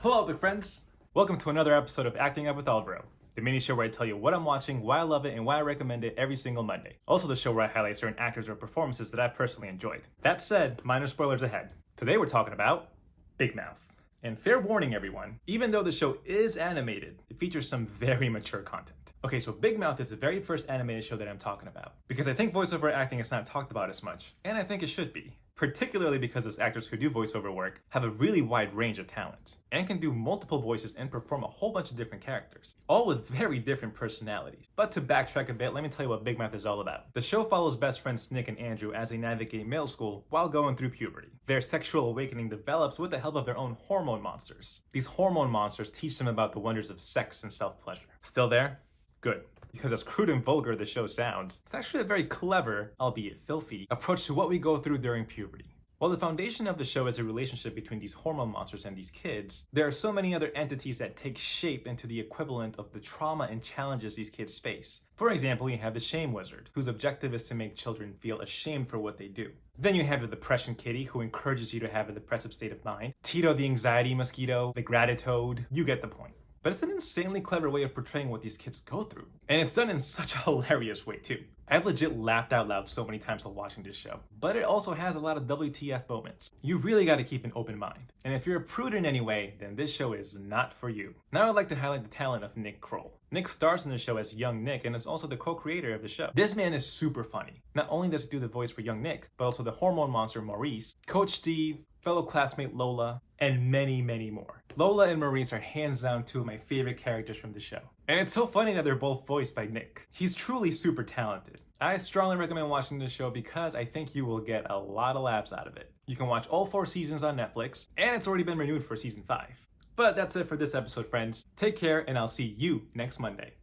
Hello there friends! Welcome to another episode of Acting Up with Alvaro, the mini show where I tell you what I'm watching, why I love it, and why I recommend it every single Monday. Also the show where I highlight certain actors or performances that I've personally enjoyed. That said, minor spoilers ahead. Today we're talking about Big Mouth. And fair warning everyone, even though the show is animated, it features some very mature content. Okay, so Big Mouth is the very first animated show that I'm talking about, because I think voiceover acting is not talked about as much, and I think it should be. Particularly because those actors who do voiceover work have a really wide range of talent, and can do multiple voices and perform a whole bunch of different characters, all with very different personalities. But to backtrack a bit, let me tell you what Big Mouth is all about. The show follows best friends Nick and Andrew as they navigate middle school while going through puberty. Their sexual awakening develops with the help of their own hormone monsters. These hormone monsters teach them about the wonders of sex and self-pleasure. Still there? Good. Because as crude and vulgar the show sounds, it's actually a very clever, albeit filthy, approach to what we go through during puberty. While the foundation of the show is a relationship between these hormone monsters and these kids, there are so many other entities that take shape into the equivalent of the trauma and challenges these kids face. For example, you have the Shame Wizard, whose objective is to make children feel ashamed for what they do. Then you have the Depression Kitty, who encourages you to have a depressive state of mind. Tito the Anxiety Mosquito, the Gratitoad, you get the point. But it's an insanely clever way of portraying what these kids go through. And it's done in such a hilarious way too. I've legit laughed out loud so many times while watching this show. But it also has a lot of WTF moments. You really gotta keep an open mind. And if you're a prude in any way, then this show is not for you. Now I'd like to highlight the talent of Nick Kroll. Nick stars in the show as young Nick and is also the co-creator of the show. This man is super funny. Not only does he do the voice for young Nick, but also the hormone monster Maurice, Coach Steve, fellow classmate Lola, and many, many more. Lola and Maurice are hands down two of my favorite characters from the show. And it's so funny that they're both voiced by Nick. He's truly super talented. I strongly recommend watching this show because I think you will get a lot of laughs out of it. You can watch all 4 seasons on Netflix, and it's already been renewed for season 5. But that's it for this episode, friends. Take care, and I'll see you next Monday.